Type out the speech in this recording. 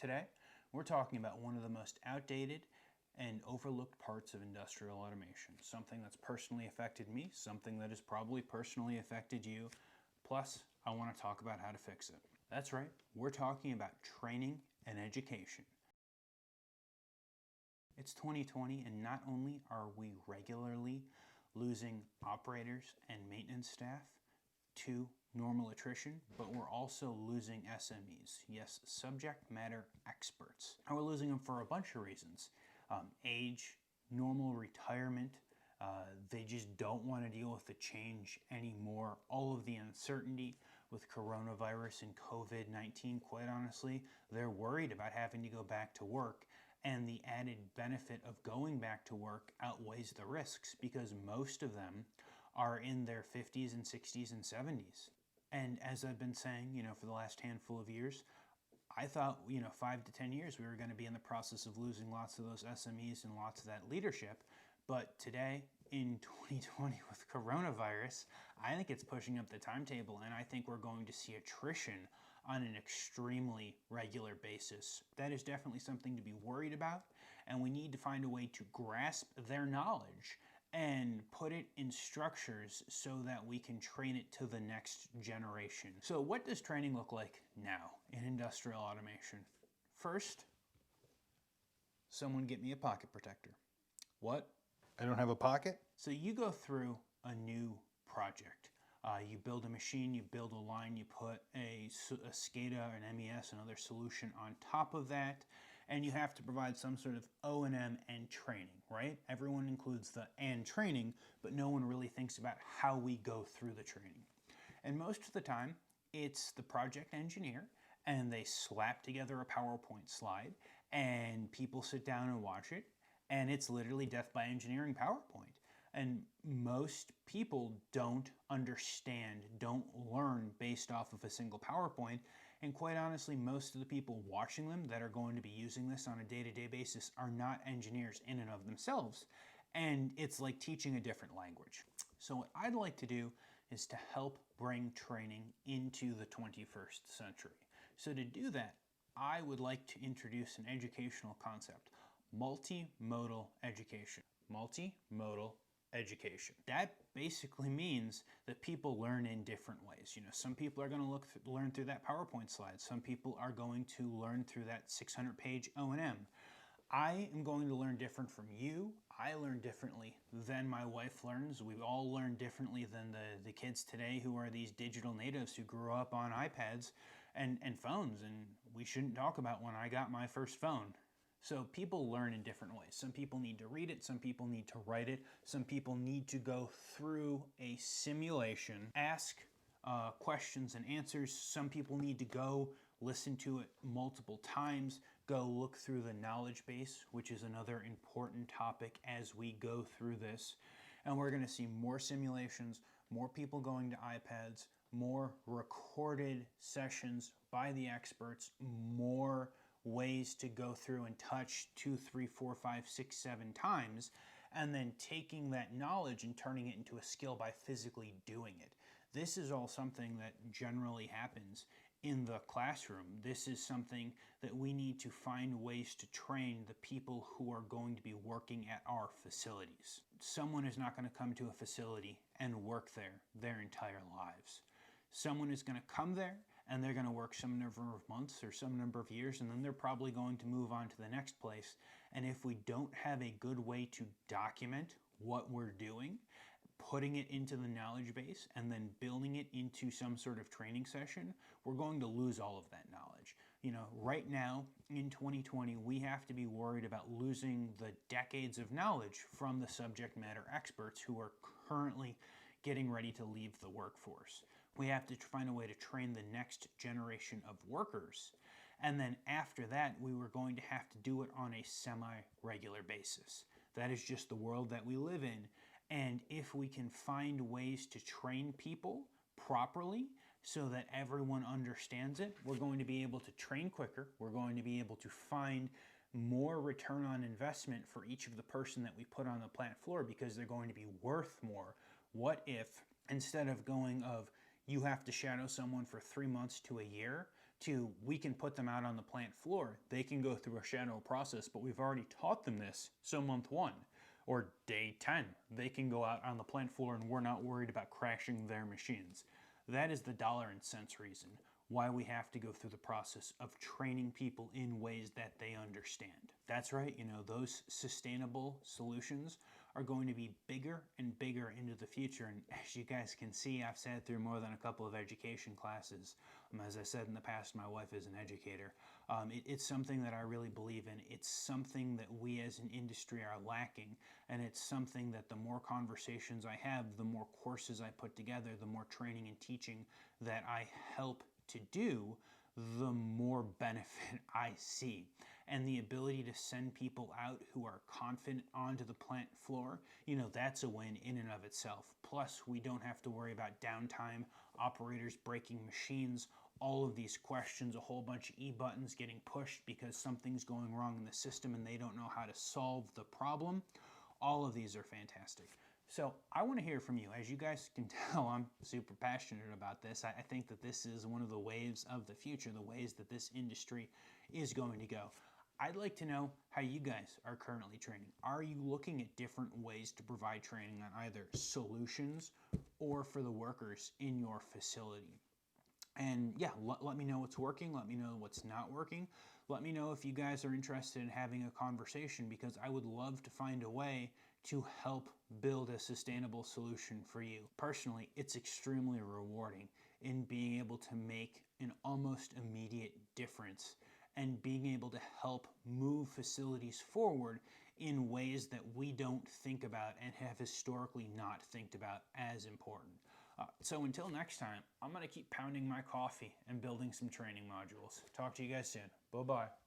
Today, we're talking about one of the most outdated and overlooked parts of industrial automation, something that's personally affected me, something that has probably personally affected you, plus I want to talk about how to fix it. That's right, we're talking about training and education. It's 2020, and not only are we regularly losing operators and maintenance staff to normal attrition, but we're also losing SMEs. Yes, subject matter experts. And we're losing them for a bunch of reasons. Age, normal retirement, they just don't want to deal with the change anymore. All of the uncertainty with coronavirus and COVID-19, quite honestly, they're worried about having to go back to work, and the added benefit of going back to work outweighs the risks because most of them are in their 50s and 60s and 70s. And as I've been saying, for the last handful of years, I thought, 5 to 10 years we were going to be in the process of losing lots of those SMEs and lots of that leadership. But today, in 2020 with coronavirus, I think it's pushing up the timetable, and I think we're going to see attrition on an extremely regular basis. That is definitely something to be worried about, and we need to find a way to grasp their knowledge and put it in structures so that we can train it to the next generation. So what does training look like now in industrial automation? First, someone get me a pocket protector. What? I don't have a pocket? So you go through a new project. You build a machine, you build a line, you put a SCADA, an MES, another solution on top of that, and you have to provide some sort of O&M and training, right? Everyone includes the and training, but no one really thinks about how we go through the training. And most of the time, it's the project engineer, and they slap together a PowerPoint slide, and people sit down and watch it, and it's literally death by engineering PowerPoint. And most people don't understand, don't learn based off of a single PowerPoint. And quite honestly, most of the people watching them that are going to be using this on a day-to-day basis are not engineers in and of themselves. And it's like teaching a different language. So what I'd like to do is to help bring training into the 21st century. So to do that, I would like to introduce an educational concept, multimodal education. Multimodal education. That basically means that people learn in different ways. Some people are going to learn through that PowerPoint slide. Some people are going to learn through that 600-page O&M. I am going to learn different from you. I learn differently than my wife learns. We all learn differently than the kids today who are these digital natives who grew up on iPads and phones. And we shouldn't talk about when I got my first phone. So people learn in different ways. Some people need to read it, some people need to write it, some people need to go through a simulation, ask questions and answers. Some people need to go listen to it multiple times, go look through the knowledge base, which is another important topic as we go through this. And we're going to see more simulations, more people going to iPads, more recorded sessions by the experts, more ways to go through and touch 2, 3, 4, 5, 6, 7 times, and then taking that knowledge and turning it into a skill by physically doing it. This is all something that generally happens in the classroom. This is something that we need to find ways to train the people who are going to be working at our facilities. Someone is not going to come to a facility and work there their entire lives. Someone is going to come there and they're going to work some number of months or some number of years, and then they're probably going to move on to the next place. And if we don't have a good way to document what we're doing, putting it into the knowledge base, and then building it into some sort of training session, we're going to lose all of that knowledge. Right now in 2020, we have to be worried about losing the decades of knowledge from the subject matter experts who are currently getting ready to leave the workforce. We have to find a way to train the next generation of workers. And then after that, we were going to have to do it on a semi-regular basis. That is just the world that we live in. And if we can find ways to train people properly so that everyone understands it, we're going to be able to train quicker. We're going to be able to find more return on investment for each of the person that we put on the plant floor because they're going to be worth more. What if instead of going of you have to shadow someone for 3 months to a year to we can put them out on the plant floor. They can go through a shadow process, but we've already taught them this. So month 1 or day 10, they can go out on the plant floor and we're not worried about crashing their machines. That is the dollar and cents reason why we have to go through the process of training people in ways that they understand. That's right, those sustainable solutions are going to be bigger and bigger into the future. And as you guys can see, I've sat through more than a couple of education classes. As I said in the past, my wife is an educator. It's something that I really believe in. It's something that we as an industry are lacking. And it's something that the more conversations I have, the more courses I put together, the more training and teaching that I help to do, the more benefit I see. And the ability to send people out who are confident onto the plant floor, that's a win in and of itself. Plus, we don't have to worry about downtime, operators breaking machines, all of these questions, a whole bunch of e-buttons getting pushed because something's going wrong in the system and they don't know how to solve the problem. All of these are fantastic. So I want to hear from you. As you guys can tell, I'm super passionate about this. I think that this is one of the waves of the future, the ways that this industry is going to go. I'd like to know how you guys are currently training. Are you looking at different ways to provide training on either solutions or for the workers in your facility? And yeah, let me know what's working. Let me know what's not working. Let me know if you guys are interested in having a conversation, because I would love to find a way to help build a sustainable solution for you. Personally, it's extremely rewarding in being able to make an almost immediate difference and being able to help move facilities forward in ways that we don't think about and have historically not think about as important. So until next time, I'm going to keep pounding my coffee and building some training modules. Talk to you guys soon. Bye-bye.